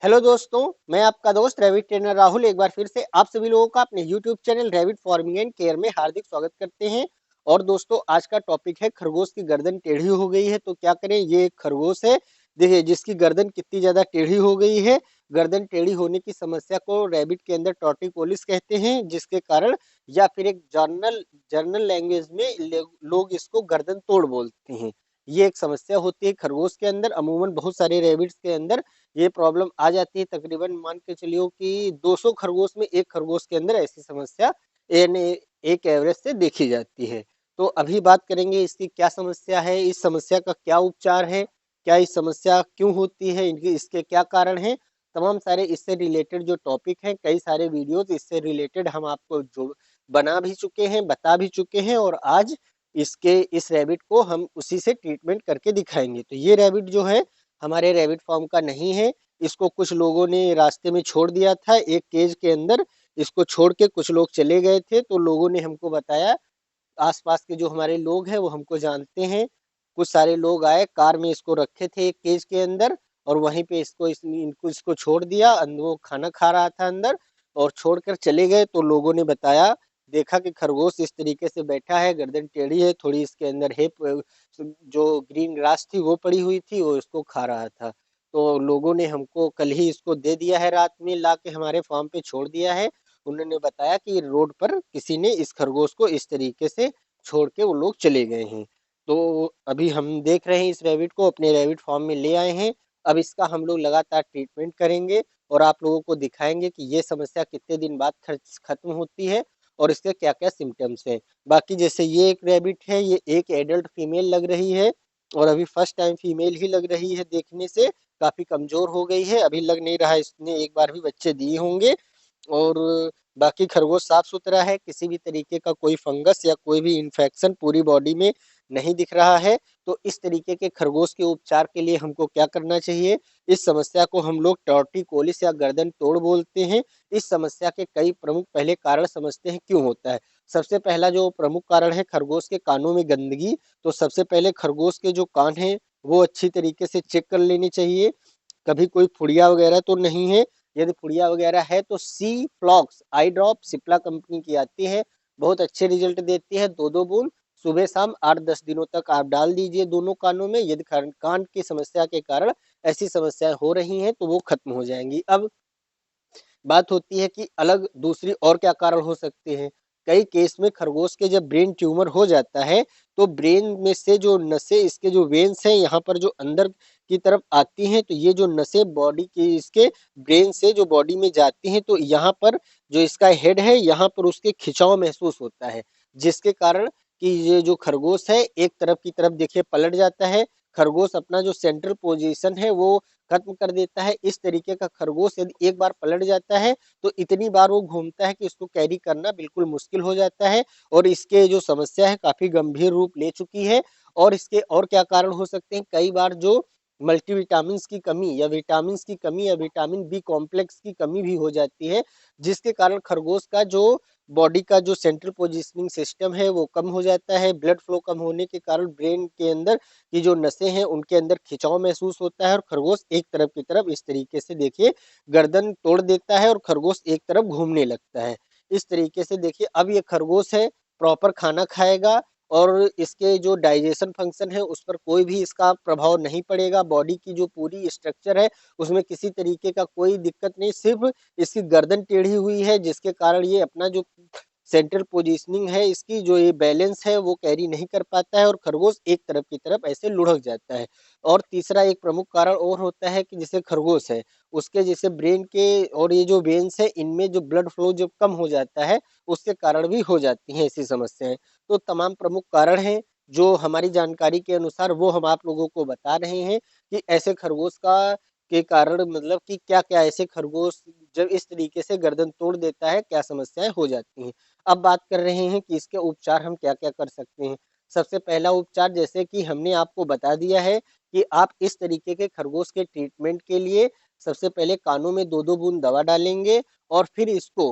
Hello दोस्तों, मैं आपका दोस्त रैबिट ट्रेनर राहुल एक बार फिर से आप सभी लोगों का अपने YouTube channel rabbit farming and care में हार्दिक स्वागत करते हैं। और दोस्तों, आज का टॉपिक है खरगोश की गर्दन टेढ़ी हो गई है तो क्या करें। ये एक खरगोश है, देखिए जिसकी गर्दन कितनी ज्यादा टेढ़ी हो गई है। गर्दन टेढ़ी होने की समस्या को रैबिट के अंदर टॉर्टिकोलिस कहते हैं, जिसके कारण या फिर एक जर्नल जर्नल लैंग्वेज में लोग इसको गर्दन तोड़ बोलते हैं। ये एक समस्या होती है खरगोश के अंदर। अमूमन बहुत सारे रैबिट्स के अंदर ये प्रॉब्लम आ जाती है। तकरीबन मान के चलिए कि 200 खरगोश में एक खरगोश के अंदर ऐसी समस्या यानी एक एवरेज से देखी जाती है। तो अभी बात करेंगे इसकी क्या समस्या है, इस समस्या का क्या उपचार है, क्या इस समस्या क्यों होती है, इनकी इसके क्या कारण है। तमाम सारे इससे रिलेटेड जो टॉपिक हैं, कई सारे वीडियोस इससे रिलेटेड हम आपको जो बना भी चुके हैं, बता भी चुके हैं, और आज इसके इस रैबिट को हम उसी से ट्रीटमेंट करके दिखाएंगे। तो ये रैबिट जो है हमारे रैबिट फार्म का नहीं है। इसको कुछ लोगों ने रास्ते में छोड़ दिया था एक केज के अंदर। इसको छोड़ के कुछ लोग चले गए थे तो लोगों ने हमको बताया, आसपास के जो हमारे लोग हैं वो हमको जानते हैं। कुछ सारे लोग आए, कार में इसको रखे थे एक केज के अंदर, और वहीं पे इसको छोड़ दिया। वो खाना खा रहा था अंदर और छोड़कर चले गए। तो लोगों ने बताया, देखा कि खरगोश इस तरीके से बैठा है, गर्दन टेढ़ी है, थोड़ी इसके अंदर है जो ग्रीन ग्रास थी वो पड़ी हुई थी, वो इसको खा रहा था। तो लोगों ने हमको कल ही इसको दे दिया है, रात में ला के हमारे फार्म पे छोड़ दिया है। उन्होंने बताया कि रोड पर किसी ने इस खरगोश को इस तरीके से छोड़ के वो लोग चले गए हैं। तो अभी हम देख रहे हैं इस रैबिट को अपने रैबिट फार्म में ले आए हैं। अब इसका हम लोग लगातार ट्रीटमेंट करेंगे और आप लोगों को दिखाएंगे कि ये समस्या कितने दिन बाद खत्म होती है और इसके क्या क्या सिम्टम्स हैं। बाकी जैसे ये एक रैबिट है, ये एक एडल्ट फीमेल लग रही है और अभी फर्स्ट टाइम फीमेल ही लग रही है। देखने से काफी कमजोर हो गई है, अभी लग नहीं रहा है इसने एक बार भी बच्चे दिए होंगे। और बाकी खरगोश साफ सुथरा है, किसी भी तरीके का कोई फंगस या कोई भी इन्फेक्शन पूरी बॉडी में नहीं दिख रहा है। तो इस तरीके के खरगोश के उपचार के लिए हमको क्या करना चाहिए। इस समस्या को हम लोग टॉर्टिकोलिस या गर्दन तोड़ बोलते हैं। इस समस्या के कई प्रमुख पहले कारण समझते हैं क्यों होता है। सबसे पहला जो प्रमुख कारण है खरगोश के कानों में गंदगी। तो सबसे पहले खरगोश के जो कान हैं वो अच्छी तरीके से चेक कर लेनी चाहिए, कभी कोई फुड़िया वगैरह तो नहीं है। यदि फुड़िया वगैरह है तो सी फ्लॉक्स आई ड्रॉप सिप्ला कंपनी की आती है, बहुत अच्छे रिजल्ट देती है। 2-2 बूंद सुबह शाम 8-10 दिनों तक आप डाल दीजिए दोनों कानों में। यदि कान की समस्या के कारण ऐसी समस्याएं हो रही हैं तो वो खत्म हो जाएंगी। अब बात होती है कि अलग दूसरी और क्या कारण हो सकते हैं। कई केस में खरगोश के जब ब्रेन ट्यूमर हो जाता है तो ब्रेन में से जो नसें, इसके जो वेन्स हैं यहाँ पर जो अंदर की तरफ आती हैं, तो ये जो नसें बॉडी की इसके ब्रेन से जो बॉडी में जाती हैं, तो यहाँ पर जो इसका हेड है यहाँ पर उसके खिंचाव महसूस होता है, जिसके कारण कि ये जो खरगोश है एक तरफ की तरफ देखिए पलट जाता है। खरगोश अपना जो सेंट्रल पोजीशन है वो खत्म कर देता है। इस तरीके का खरगोश यदि एक बार पलट जाता है तो इतनी बार वो घूमता है कि उसको कैरी करना बिल्कुल मुश्किल हो जाता है, और इसके जो समस्या है काफी गंभीर रूप ले चुकी है। और इसके और क्या कारण हो सकते हैं, कई बार जो मल्टीविटामिन्स की कमी या विटामिन्स की कमी या विटामिन बी कॉम्प्लेक्स की कमी भी हो जाती है, जिसके कारण खरगोश का जो बॉडी का जो सेंट्रल पोजिशनिंग सिस्टम है वो कम हो जाता है। ब्लड फ्लो कम होने के कारण ब्रेन के अंदर की जो नसें हैं उनके अंदर खिंचाव महसूस होता है और खरगोश एक तरफ की तरफ इस तरीके से देखिए गर्दन तोड़ देता है और खरगोश एक तरफ घूमने लगता है। इस तरीके से देखिए अब ये खरगोश है, प्रॉपर खाना खाएगा और इसके जो डाइजेशन फंक्शन है उस पर कोई भी इसका प्रभाव नहीं पड़ेगा। बॉडी की जो पूरी स्ट्रक्चर है उसमें किसी तरीके का कोई दिक्कत नहीं, सिर्फ इसकी गर्दन टेढ़ी हुई है जिसके कारण ये अपना जो सेंट्रल पोजीशनिंग है इसकी जो ये बैलेंस है वो कैरी नहीं कर पाता है और खरगोश एक तरफ की तरफ ऐसे लुढ़क जाता है। और तीसरा एक प्रमुख कारण और होता है कि जैसे खरगोश है उसके जैसे ब्रेन के और ये जो वेन्स है इनमें जो ब्लड फ्लो जब कम हो जाता है उसके कारण भी हो जाती हैं ऐसी समस्याएं। तो तमाम प्रमुख कारण हैं जो हमारी जानकारी के अनुसार वो हम आप लोगों को बता रहे हैं कि ऐसे खरगोश का के कारण मतलब कि क्या क्या ऐसे खरगोश जब इस तरीके से गर्दन तोड़ देता है क्या समस्याएं हो जाती हैं। अब बात कर रहे हैं कि इसके उपचार हम क्या क्या कर सकते हैं। सबसे पहला उपचार जैसे कि हमने आपको बता दिया है कि आप इस तरीके के खरगोश के ट्रीटमेंट के लिए सबसे पहले कानों में 2-2 बूंद दवा डालेंगे और फिर इसको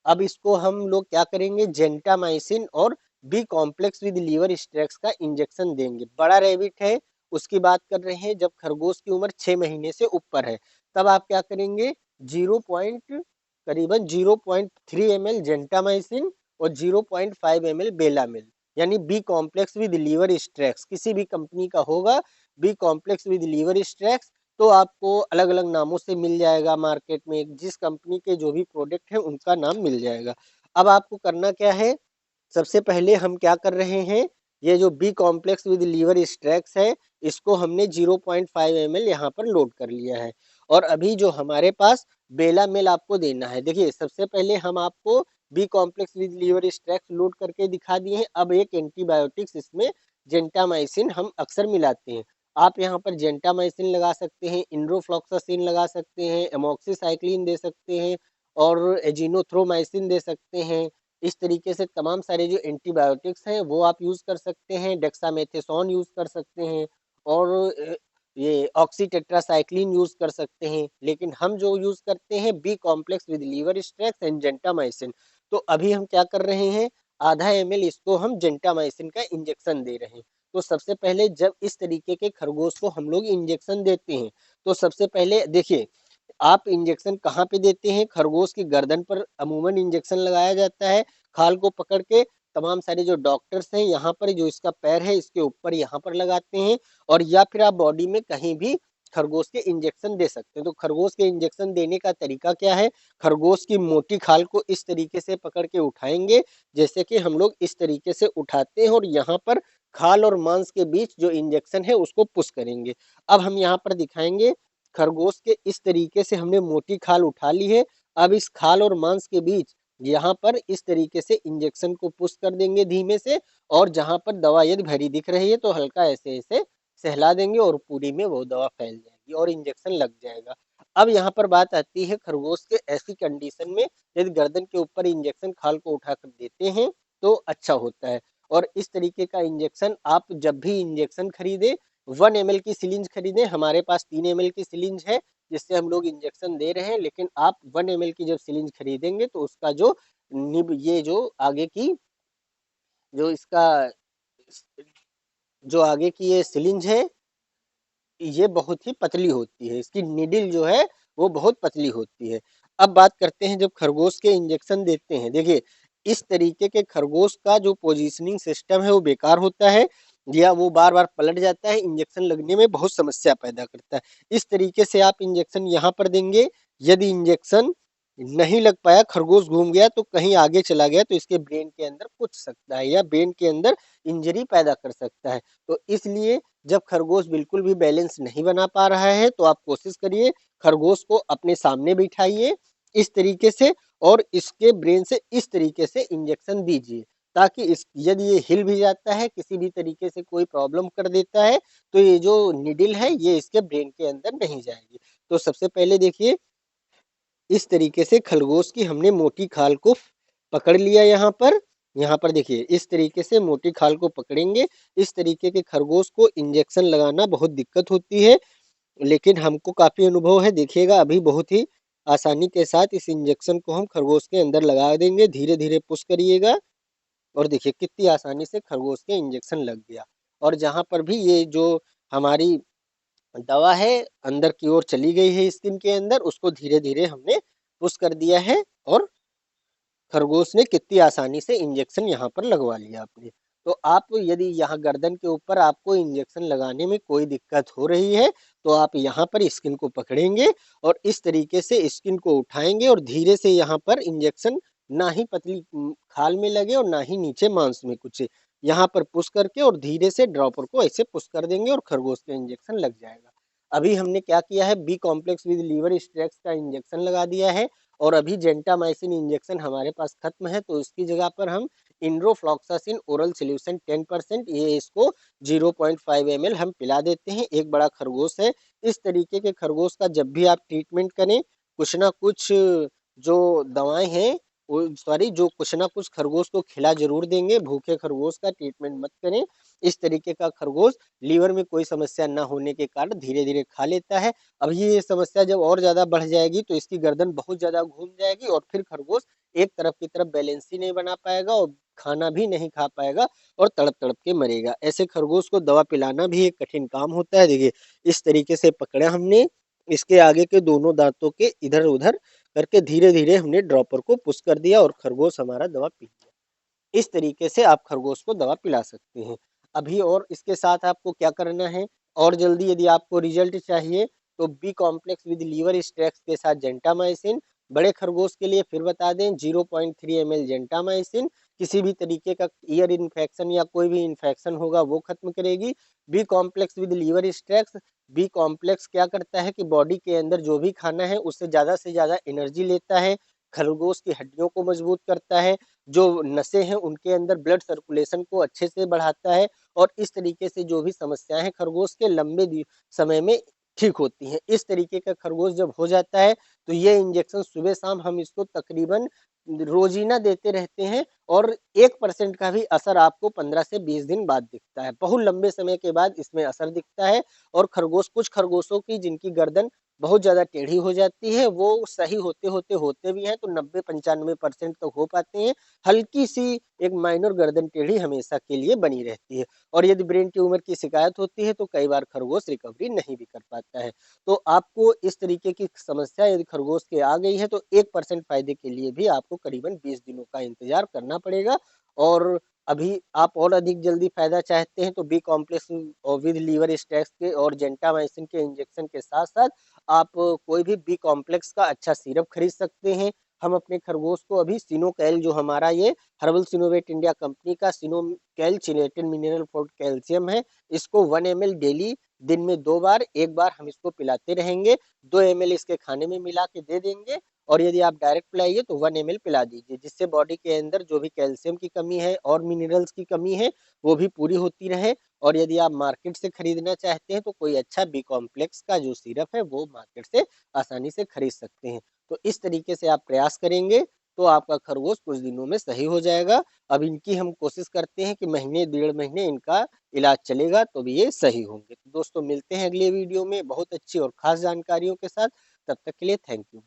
अब इसको हम लोग क्या करेंगे, जेंटामाइसिन और B complex with liver extract का इंजेक्शन देंगे। बड़ा रैबिट है उसकी बात कर रहे हैं जब खरगोश की उम्र 6 महीने से ऊपर है। तब आप क्या करेंगे, 0 पॉइंट करीबन 0.3 ml जेंटामाइसिन और 0.5 ml बेलामिल, यानी B complex with liver extract, किसी भी कंपनी का होगा B complex with liver extract. तो आपको अलग अलग नामों से मिल जाएगा मार्केट में, जिस कंपनी के जो भी प्रोडक्ट है उनका नाम मिल जाएगा। अब आपको करना क्या है, सबसे पहले हम क्या कर रहे हैं, ये जो B complex with liver extract है इसको हमने 0.5 ml यहाँ पर लोड कर लिया है। और अभी जो हमारे पास बेलामिल आपको देना है, देखिए सबसे पहले हम आपको B complex with liver extract load करके दिखा दिए हैं। अब एक एंटीबायोटिक्स इसमें जेंटामाइसिन हम अक्सर मिलाते हैं। आप यहाँ पर जेंटामाइसिन लगा सकते हैं, इंड्रोफ्लॉक्सासिन लगा सकते हैं, एमॉक्सीसाइक्लिन दे सकते हैं और एजिनोथ्रोमाइसिन दे सकते हैं। इस तरीके से तमाम सारे जो एंटीबायोटिक्स हैं वो आप यूज कर सकते हैं, डेक्सामेथेसोन यूज कर सकते हैं और ये ऑक्सीटेट्रासाइक्लिन यूज कर सकते हैं। लेकिन हम जो यूज करते हैं B complex with liver extract and gentamicin. तो अभी हम क्या कर रहे हैं, आधा ml इसको हम जेंटामाइसिन का इंजेक्शन दे रहे हैं। तो सबसे पहले जब इस तरीके के खरगोश को हम लोग इंजेक्शन देते हैं तो सबसे पहले देखिए, आप इंजेक्शन कहाँ पे देते हैं, खरगोश की गर्दन पर अमूमन इंजेक्शन लगाया जाता है, खाल को पकड़ के तमाम सारे जो डॉक्टर्स हैं यहाँ पर जो इसका पैर है इसके ऊपर यहाँ पर लगाते हैं, और या फिर आप बॉडी में कहीं भी खरगोश के इंजेक्शन दे सकते हैं। तो खरगोश के इंजेक्शन देने का तरीका क्या है, खरगोश की मोटी खाल को इस तरीके से पकड़ के उठाएंगे जैसे कि हम लोग इस तरीके से उठाते हैं, और यहाँ पर खाल और मांस के बीच जो इंजेक्शन है उसको पुश करेंगे। अब हम यहाँ पर दिखाएंगे, खरगोश के इस तरीके से हमने मोटी खाल उठा ली है। अब इस खाल और मांस के बीच यहाँ पर इस तरीके से इंजेक्शन को पुश कर देंगे धीमे से, और जहां पर दवा यदि भरी दिख रही है तो हल्का ऐसे ऐसे सहला देंगे और पूरी में वो दवा फैल जाएगी और इंजेक्शन लग जाएगा। अब यहाँ पर बात आती है, खरगोश के ऐसी कंडीशन में यदि गर्दन के ऊपर इंजेक्शन खाल को उठाकर देते हैं तो अच्छा होता है। और इस तरीके का इंजेक्शन आप जब भी इंजेक्शन खरीदे 1 ml की सिलिंज खरीदें, हमारे पास 3 ml की सिलिंज है जिससे हम लोग इंजेक्शन दे रहे हैं। लेकिन आप 1 ml की जब सिलिंज खरीदेंगे तो उसका जो निब ये जो आगे की जो इसका जो आगे की ये सिलिंज है ये बहुत ही पतली होती है, इसकी निडिल जो है वो बहुत पतली होती है। अब बात करते हैं जब खरगोश के इंजेक्शन देते हैं, देखिए इस तरीके के खरगोश का जो पोजीशनिंग सिस्टम है वो बेकार होता है, या वो बार बार पलट जाता है, इंजेक्शन लगने में बहुत समस्या पैदा करता है। इस तरीके से आप इंजेक्शन यहाँ पर देंगे, यदि इंजेक्शन नहीं लग पाया, खरगोश घूम गया तो कहीं आगे चला गया तो इसके ब्रेन के अंदर कुछ सकता है या ब्रेन के अंदर इंजरी पैदा कर सकता है। तो इसलिए जब खरगोश बिल्कुल भी बैलेंस नहीं बना पा रहा है तो आप कोशिश करिए, खरगोश को अपने सामने बिठाइए इस तरीके से और इसके ब्रेन से इस तरीके से इंजेक्शन दीजिए, ताकि इस यदि ये हिल भी जाता है, किसी भी तरीके से कोई प्रॉब्लम कर देता है तो ये जो निडिल है ये इसके ब्रेन के अंदर नहीं जाएगी। तो सबसे पहले देखिए, इस तरीके से खरगोश की हमने मोटी खाल को पकड़ लिया। यहाँ पर देखिए इस तरीके से मोटी खाल को पकड़ेंगे। इस तरीके के खरगोश को इंजेक्शन लगाना बहुत दिक्कत होती है, लेकिन हमको काफी अनुभव है। देखिएगा अभी बहुत ही आसानी के साथ इस इंजेक्शन को हम खरगोश के अंदर लगा देंगे, धीरे धीरे पुश करिएगा और देखिए कितनी आसानी से खरगोश के इंजेक्शन लग गया। और जहां पर भी ये जो हमारी दवा है अंदर की ओर चली गई है स्किन के अंदर, उसको धीरे धीरे हमने पुश कर दिया है और खरगोश ने कितनी आसानी से इंजेक्शन यहाँ पर लगवा लिया आपने। तो आप यदि यहाँ गर्दन के ऊपर आपको इंजेक्शन लगाने में कोई दिक्कत हो रही है तो आप यहाँ पर स्किन को पकड़ेंगे और इस तरीके से स्किन को उठाएंगे और धीरे से यहाँ पर इंजेक्शन ना ही पतली खाल में लगे और ना ही नीचे मांस में कुछ, यहाँ पर पुश करके और धीरे से ड्रॉपर को ऐसे पुश कर देंगे और खरगोश का इंजेक्शन लग जाएगा। अभी हमने क्या किया है, B complex with liver extract का इंजेक्शन लगा दिया है और अभी जेंटामाइसिन इंजेक्शन हमारे पास खत्म है, तो इसकी जगह पर हम इंड्रोफ्लॉक्सासिन ओरल सोल्यूशन 10%, ये इसको 0.5 ml हम पिला देते हैं। एक बड़ा खरगोश है, इस तरीके के खरगोश का जब भी आप ट्रीटमेंट करें कुछ ना कुछ जो दवाएं हैं वो सॉरी जो कुछ ना कुछ खरगोश को खिला जरूर देंगे। भूखे खरगोश का ट्रीटमेंट मत करें। इस तरीके का खरगोश लीवर में कोई समस्या न होने के कारण धीरे धीरे खा लेता है। अब ये समस्या जब और ज्यादा बढ़ जाएगी तो इसकी गर्दन बहुत ज्यादा घूम जाएगी और फिर खरगोश एक तरफ की तरफ बैलेंस ही नहीं बना पाएगा और खाना भी नहीं खा पाएगा और तड़प तड़प के मरेगा। ऐसे खरगोश को दवा पिलाना भी एक कठिन काम होता है। देखिए इस तरीके से पकड़ा हमने इसके आगे के दोनों दांतों के इधर उधर करके धीरे धीरे हमने ड्रॉपर को पुश कर दिया और खरगोश हमारा दवा पी लिया। इस तरीके से आप खरगोश को दवा पिला सकते हैं। अभी और इसके साथ आपको क्या करना है, और जल्दी यदि आपको रिजल्ट चाहिए तो B complex with liver extract के साथ जेंटामाइसिन। बड़े खरगोश के लिए फिर बता दें 0.3 ml जेंटामाइसिन किसी भी तरीके का ईयर इन्फेक्शन या कोई भी इन्फेक्शन होगा वो खत्म करेगी। B complex with liver extract, B complex क्या करता है कि बॉडी के अंदर जो भी खाना है उससे ज्यादा एनर्जी लेता है, खरगोश की हड्डियों को मजबूत करता है, जो नसें हैं उनके अंदर ब्लड सर्कुलेशन को अच्छे से बढ़ाता है, और इस तरीके से जो भी समस्याएं हैं खरगोश के लंबे समय में ठीक होती हैं। इस तरीके का खरगोश जब हो जाता है तो ये इंजेक्शन सुबह शाम हम इसको तकरीबन रोजीना देते रहते हैं, और 1% का भी असर आपको 15 से 20 दिन बाद दिखता है। बहुत लंबे समय के बाद इसमें असर दिखता है। और खरगोश, कुछ खरगोशों की जिनकी गर्दन बहुत ज्यादा टेढ़ी हो जाती है, वो सही होते भी हैं तो 90-95% तक हो पाते हैं। हल्की सी एक माइनर गर्दन टेढ़ी हमेशा के लिए बनी रहती है। और यदि ब्रेन ट्यूमर की शिकायत होती है तो कई बार खरगोश रिकवरी नहीं भी कर पाता है। तो आपको इस तरीके की समस्या यदि खरगोश के आ गई है तो 1% फायदे के लिए भी आपको करीबन 20 दिनों का इंतजार करना पड़ेगा। और अभी आप और अधिक जल्दी फायदा चाहते हैं तो बी कॉम्प्लेक्स और विद लीवर स्टैक्स के और जेंटामाइसिन के इंजेक्शन के साथ साथ आप कोई भी बी कॉम्प्लेक्स का अच्छा सिरप खरीद सकते हैं। हम अपने खरगोश को अभी सिनोकैल, जो हमारा ये हर्बल सिनोवेट इंडिया कंपनी का सिनोकैल चिलेटेड मिनरल फोर्ट कैल्शियम है, इसको 1 ml डेली, दिन में 2 बार, एक बार हम इसको पिलाते रहेंगे। 2 ml इसके खाने में मिला के दे देंगे, और यदि आप डायरेक्ट पिलाइए तो 1 ml पिला दीजिए, जिससे बॉडी के अंदर जो भी कैल्शियम की कमी है और मिनरल्स की कमी है वो भी पूरी होती रहे। और यदि आप मार्केट से खरीदना चाहते हैं तो कोई अच्छा बी कॉम्प्लेक्स का जो सिरप है वो मार्केट से आसानी से खरीद सकते हैं। तो इस तरीके से आप प्रयास करेंगे तो आपका खरगोश कुछ दिनों में सही हो जाएगा। अब इनकी हम कोशिश करते हैं कि महीने 1.5 महीने इनका इलाज चलेगा तो भी ये सही होंगे। तो दोस्तों मिलते हैं अगले वीडियो में बहुत अच्छी और खास जानकारियों के साथ। तब तक के लिए थैंक यू।